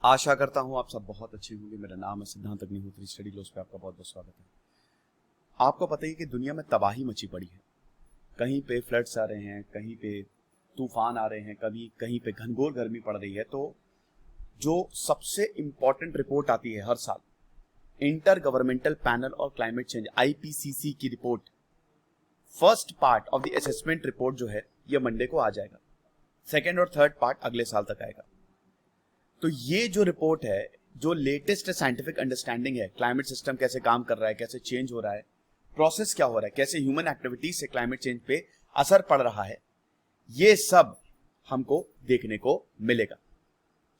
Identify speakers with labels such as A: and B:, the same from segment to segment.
A: आशा करता हूँ आप सब बहुत अच्छे होंगे। मेरा नाम है सिद्धांत अग्निहोत्री। स्टडी लॉस पे आपका बहुत बहुत स्वागत है। आपको पता ही है कि दुनिया में तबाही मची पड़ी है। कहीं पे फ्लड्स आ रहे हैं, कहीं पे तूफान आ रहे हैं, कभी कहीं पे घनघोर गर्मी पड़ रही है। तो जो सबसे इंपॉर्टेंट रिपोर्ट आती है हर साल, इंटर गवर्नमेंटल पैनल और क्लाइमेट चेंज IPCC की report, first part of the assessment report जो है ये मंडे को आ जाएगा। सेकेंड और थर्ड पार्ट अगले साल तक आएगा। तो ये जो रिपोर्ट है, जो लेटेस्ट साइंटिफिक अंडरस्टैंडिंग है, क्लाइमेट सिस्टम कैसे काम कर रहा है, कैसे चेंज हो रहा है, प्रोसेस क्या हो रहा है, कैसे ह्यूमन एक्टिविटीज से क्लाइमेट चेंज पे असर पड़ रहा है, ये सब हमको देखने को मिलेगा।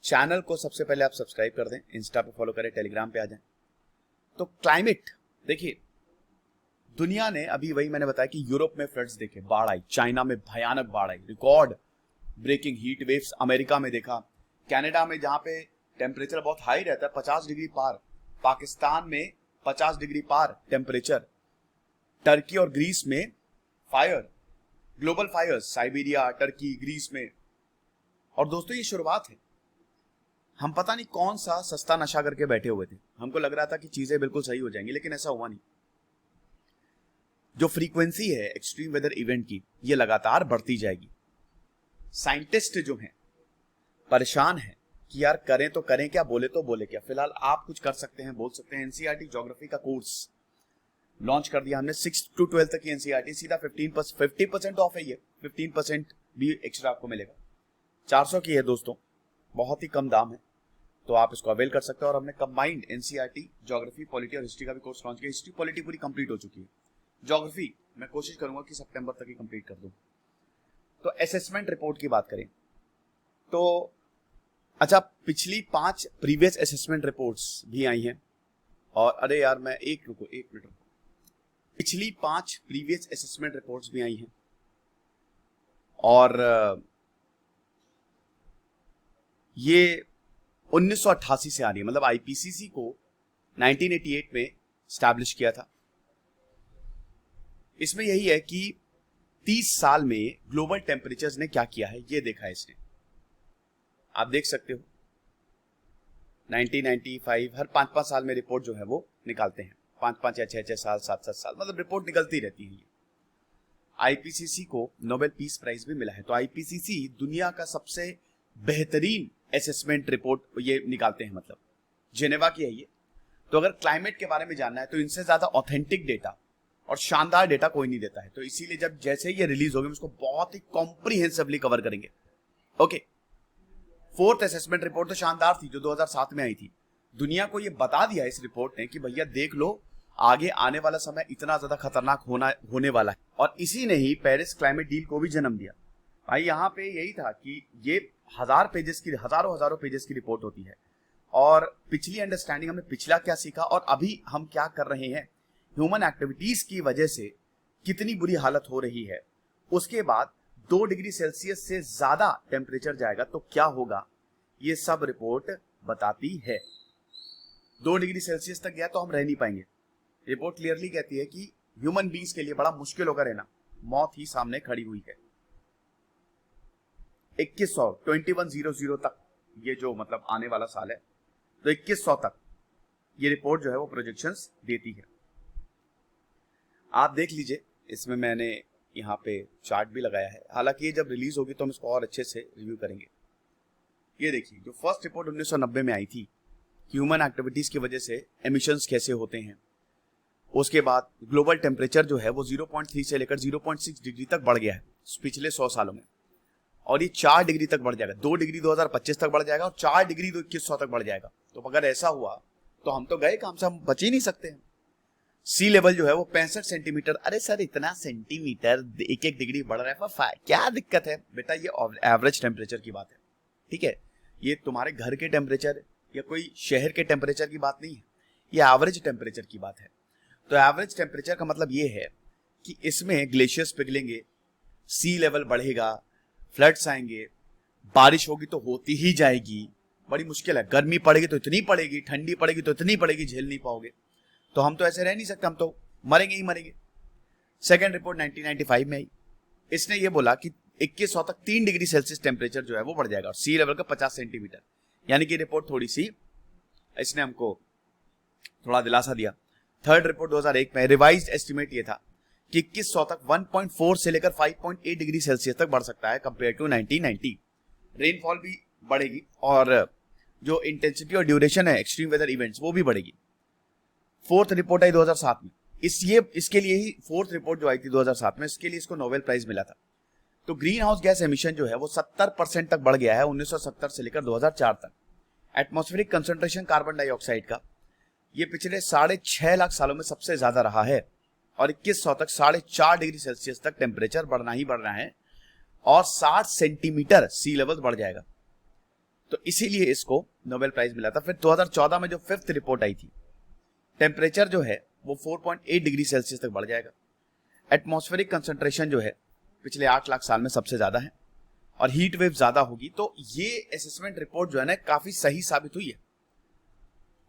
A: चैनल को सबसे पहले आप सब्सक्राइब कर दें, इंस्टा पे फॉलो करें, टेलीग्राम पे आ जाएं। तो क्लाइमेट देखिए, दुनिया ने अभी वही मैंने बताया कि यूरोप में फ्लड्स देखे, बाढ़ आई, चाइना में भयानक बाढ़ आई, record breaking heat waves America में देखा, कनाडा में जहां पे टेम्परेचर बहुत हाई रहता है 50 डिग्री पार, पाकिस्तान में 50 डिग्री पार टेम्परेचर, टर्की और ग्रीस में fire, global fires, Siberia, Turkey, Greece में। और दोस्तों ये शुरुआत है। हम पता नहीं कौन सा सस्ता नशा करके बैठे हुए थे, हमको लग रहा था कि चीजें बिल्कुल सही हो जाएंगी, लेकिन ऐसा हुआ नहीं। जो फ्रीक्वेंसी है एक्सट्रीम वेदर इवेंट की, ये लगातार बढ़ती जाएगी। साइंटिस्ट जो हैं परेशान है कि यार करें तो करें क्या, बोले तो बोले क्या। फिलहाल आप कुछ कर सकते हैं, बोल सकते हैं। एनसीईआरटी ज्योग्राफी का कोर्स लॉन्च कर दिया हमने। 6 to 12 तक की एनसीईआरटी, सीधा 50% ऑफ है। ये 15% भी एक्स्ट्रा आपको मिलेगा। 400 की है दोस्तों, बहुत ही कम दाम है, तो आप इसको अवेल कर सकते हैं। और हमने कंबाइंड एनसीईआरटी ज्योग्राफी, पॉलिटी और हिस्ट्री का भी कोर्स लॉन्च किया। हिस्ट्री पॉलिटी पूरी कंप्लीट हो चुकी है, ज्योग्राफी मैं कोशिश करूंगा कि सितंबर तक ही कंप्लीट कर दूं। तो असेसमेंट रिपोर्ट की बात करें तो अच्छा, पिछली 5 प्रीवियस असेसमेंट रिपोर्ट्स भी आई हैं। और अरे यार मैं एक मिनट रुको, पिछली 5 प्रीवियस असेसमेंट रिपोर्ट्स भी आई हैं। और ये 1988 से आ रही है। मतलब IPCC को 1988 में स्टैब्लिश किया था। इसमें यही है कि 30 साल में ग्लोबल टेम्परेचर्स ने क्या किया है, ये देखा है इसने। आप देख सकते हो 1995, हर 5-5 साल में रिपोर्ट जो है वो निकालते हैं। 5-5 या 6-6 साल, 7-7 साल, मतलब रिपोर्ट निकलती रहती है। IPCC को नोबेल पीस प्राइज भी मिला है। तो IPCC दुनिया का सबसे बेहतरीन असेसमेंट रिपोर्ट ये निकालते हैं, मतलब जेनेवा की है ये। तो अगर क्लाइमेट के बारे में जानना है तो इनसे ज्यादा ऑथेंटिक डेटा और शानदार डेटा कोई नहीं देता है। तो इसीलिए जब जैसे ये रिलीज होगी, उसको बहुत ही कॉम्प्रिहेंसिवली कवर करेंगे। ओके, 4th असेसमेंट रिपोर्ट तो शानदार थी, जो 2007 में आई थी। दुनिया को ये बता दिया इस रिपोर्ट ने कि भैया देख लो, आगे आने वाला समय इतना ज्यादा खतरनाक होने वाला है। और इसी ने ही पेरिस क्लाइमेट डील को भी जन्म दिया। भाई यहाँ पे यही था कि ये हजारों पेजेस की रिपोर्ट होती है। और पिछली अंडरस्टैंडिंग, हमने पिछला क्या सीखा और अभी हम क्या कर रहे हैं, ह्यूमन एक्टिविटीज की वजह से कितनी बुरी हालत हो रही है, उसके बाद 2 डिग्री सेल्सियस से ज्यादा टेम्परेचर जाएगा तो क्या होगा, ये सब रिपोर्ट बताती है। 2 डिग्री सेल्सियस तक गया तो हम रह नहीं पाएंगे। रिपोर्ट क्लियरली कहती है कि ह्यूमन बींग्स के लिए बड़ा मुश्किल होगा रहना, मौत ही सामने खड़ी हुई है। 2100 तक, ये जो मतलब आने वाला साल है, तो 2100 तक ये रिपोर्ट जो है वो प्रोजेक्शंस देती है। आप देख लीजिए, इसमें मैंने यहाँ पे चार्ट भी लगाया है। हालांकि ये जब रिलीज होगी तो हम इसको और अच्छे से रिव्यू करेंगे। ये देखिए, जो फर्स्ट रिपोर्ट 1990 में आई थी, ह्यूमन एक्टिविटीज की वजह से एमिशंस कैसे होते हैं, उसके बाद ग्लोबल टेम्परेचर जो है वो 0.3 से लेकर 0.6 डिग्री तक बढ़ गया है पिछले 100 सालों में। और ये 4 डिग्री तक बढ़ जाएगा। 2 डिग्री 2025 तक बढ़ जाएगा और 4 डिग्री 2100 तक बढ़ जाएगा। तो अगर ऐसा हुआ तो हम तो गए काम से, हम बच ही नहीं सकते हैं। सी लेवल जो है वो 65 सेंटीमीटर। अरे सर, इतना सेंटीमीटर 1-1 डिग्री बढ़ रहा है, क्या दिक्कत है बेटा? ये एवरेज टेम्परेचर की बात है, ठीक है? ये तुम्हारे घर के टेम्परेचर या कोई शहर के टेम्परेचर की बात नहीं है, ये एवरेज टेम्परेचर की बात है। तो एवरेज टेम्परेचर का मतलब ये है कि इसमें ग्लेशियर्स पिघलेंगे, सी लेवल बढ़ेगा, फ्लड्स आएंगे, बारिश होगी तो होती ही जाएगी, बड़ी मुश्किल है। गर्मी पड़ेगी तो इतनी पड़ेगी, ठंडी पड़ेगी तो इतनी पड़ेगी, झेल नहीं पाओगे। तो हम तो ऐसे रह नहीं सकते, हम तो मरेंगे ही मरेंगे। सेकेंड रिपोर्ट 1995 में आई। इसने ये बोला कि 2100 तक 3 डिग्री सेल्सियस टेम्परेचर जो है वो बढ़ जाएगा और सी लेवल का 50 सेंटीमीटर। यानी कि रिपोर्ट थोड़ी सी इसने हमको थोड़ा दिलासा दिया। थर्ड रिपोर्ट 2001 में रिवाइज्ड एस्टिमेट ये था कि 2100 तक 1.4 से लेकर 5.8 डिग्री सेल्सियस तक बढ़ सकता है कंपेयर टू 1990। रेनफॉल भी बढ़ेगी और जो इंटेंसिटी और ड्यूरेशन है एक्सट्रीम वेदर इवेंट्स वो भी बढ़ेगी। फोर्थ रिपोर्ट आई 2007 में, इसके लिए ही फोर्थ रिपोर्ट जो आई थी 2007 में, इसके लिए इसको नोबेल प्राइज मिला था। तो ग्रीन हाउस गैस एमिशन जो है वो 70% तक बढ़ गया है 1970 से लेकर 2004 तक। एटमॉस्फेरिक कंसंट्रेशन कार्बन डाइऑक्साइड का ये पिछले 6.5 लाख सालों में सबसे ज्यादा रहा है और 2100 तक 4.5 डिग्री सेल्सियस तक टेम्परेचर बढ़ना ही बढ़ना है और 60 सेंटीमीटर सी लेवल बढ़ जाएगा। तो इसीलिए इसको नोबेल प्राइज मिला था। फिर 2014 में जो फिफ्थ रिपोर्ट आई थी, टेम्परेचर जो है वो 4.8 डिग्री सेल्सियस तक बढ़ जाएगा। एटमॉस्फेरिक कंसंट्रेशन जो है पिछले 8 लाख साल में सबसे ज्यादा है और हीट वेव ज्यादा होगी। तो ये असेसमेंट रिपोर्ट जो है ना काफी सही साबित हुई है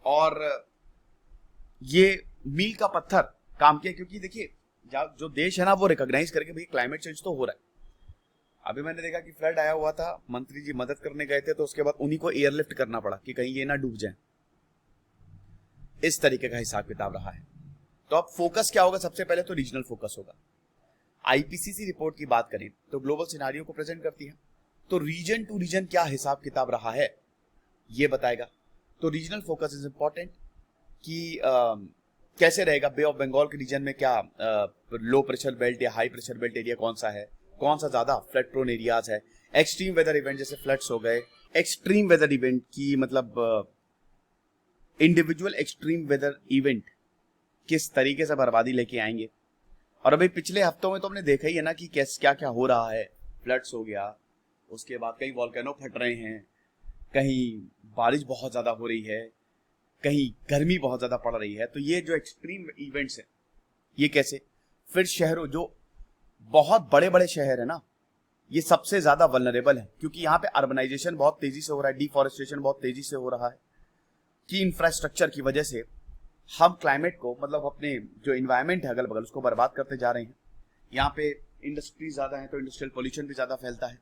A: और ये मील का पत्थर काम किया, क्योंकि देखिए जो देश है ना वो रिकॉग्नाइज करके भाई क्लाइमेट चेंज तो हो रहा है। अभी मैंने देखा कि फ्लड आया हुआ था, मंत्री जी मदद करने गए थे, तो उसके बाद उन्हीं को एयरलिफ्ट करना पड़ा कि कहीं ये ना डूब जाए। इस तरीके का हिसाब किताब रहा है। तो अब फोकस क्या होगा? सबसे पहले तो रीजनल फोकस होगा। आईपीसीसी रिपोर्ट की बात करें तो ग्लोबल सिनेरियो को प्रेजेंट करती है, तो रीजन टू रीजन क्या हिसाब किताब रहा है ये बताएगा। तो रीजनल फोकस इज इंपॉर्टेंट कि कैसे रहेगा बे ऑफ बंगाल के रीजन में, क्या लो प्रेशर बेल्ट या हाई प्रेशर बेल्ट एरिया कौन सा है, कौन सा ज्यादा फ्लड प्रोन एरियाज है। एक्सट्रीम वेदर इवेंट जैसे फ्लड्स हो गए, एक्सट्रीम वेदर इवेंट की मतलब इंडिविजुअल एक्सट्रीम वेदर इवेंट किस तरीके से बर्बादी लेके आएंगे। और अभी पिछले हफ्तों में तो हमने देखा ही है ना कि क्या क्या हो रहा है। फ्लड्स हो गया, उसके बाद कहीं वॉल्केनो फट रहे हैं, कहीं बारिश बहुत ज्यादा हो रही है, कहीं गर्मी बहुत ज्यादा पड़ रही है। तो ये जो एक्सट्रीम इवेंट्स है ये कैसे, फिर शहरों जो बहुत बड़े बड़े शहर है ना ये सबसे ज्यादा वल्नरेबल है, क्योंकि यहाँ पे अर्बनाइजेशन बहुत तेजी से हो रहा है, डिफॉरेस्टेशन बहुत तेजी से हो रहा है कि इंफ्रास्ट्रक्चर की वजह से हम क्लाइमेट को मतलब अपने जो इन्वायरमेंट है अगल बगल उसको बर्बाद करते जा रहे हैं। यहाँ पे इंडस्ट्रीज ज्यादा है तो इंडस्ट्रियल पोल्यूशन भी ज्यादा फैलता है।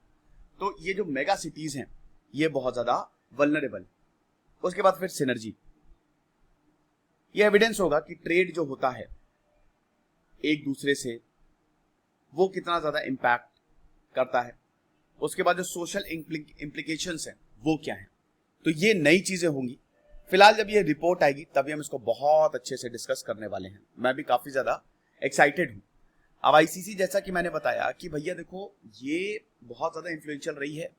A: तो ये जो मेगा सिटीज हैं ये बहुत ज्यादा वल्नरेबल। उसके बाद फिर सिनर्जी, ये एविडेंस होगा कि ट्रेड जो होता है एक दूसरे से वो कितना ज्यादा इंपैक्ट करता है। उसके बाद जो सोशल इम्प्लीकेशंस हैं वो क्या है। तो ये नई चीजें होंगी। फिलहाल जब ये रिपोर्ट आएगी तभी हम इसको बहुत अच्छे से डिस्कस करने वाले हैं। मैं भी काफी ज्यादा एक्साइटेड हूं। अब आईसीसी जैसा कि मैंने बताया कि भैया देखो ये बहुत ज्यादा इन्फ्लुएंशियल रही है।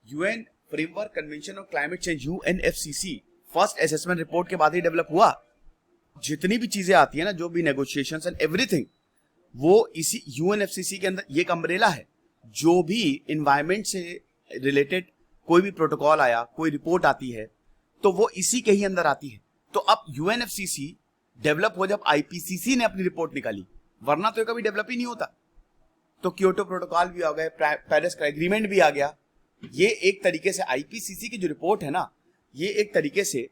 A: UN framework convention on climate change UNFCCC first assessment report के बाद ही डेवलप हुआ। जितनी भी चीजें आती है ना, जो भी नेगोशिएशंस एंड एवरीथिंग, वो इसी यूएनएफसीसी के अंदर ये एक अम्ब्रेला है। जो भी इन्वायरमेंट से रिलेटेड कोई भी प्रोटोकॉल आया, कोई रिपोर्ट आती है तो वो इसी के ही अंदर आती है। तो अब यूएनएफसीसी डेवलप हो जब आईपीसीसी ने अपनी रिपोर्ट निकाली, वरना तो कभी डेवलप ही नहीं होता। तो क्योटो प्रोटोकॉल भी आ गए, पेरिस का एग्रीमेंट भी आ गया। ये एक तरीके से आईपीसीसी की जो रिपोर्ट है ना, ये एक तरीके से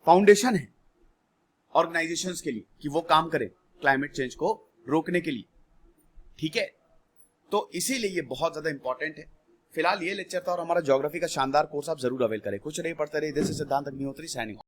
A: फाउंडेशन है ऑर्गेनाइजेशंस के लिए कि वो काम करें क्लाइमेट चेंज को रोकने के लिए। ठीक है, तो इसीलिए ये बहुत ज्यादा इंपॉर्टेंट है। फिलहाल ये लेक्चर था और हमारा ज्योग्राफी का शानदार कोर्स आप जरूर अवेल करें। कुछ नहीं पढ़ते रहे। दिस इज सिद्धांत अग्निहोत्री साइनिंग।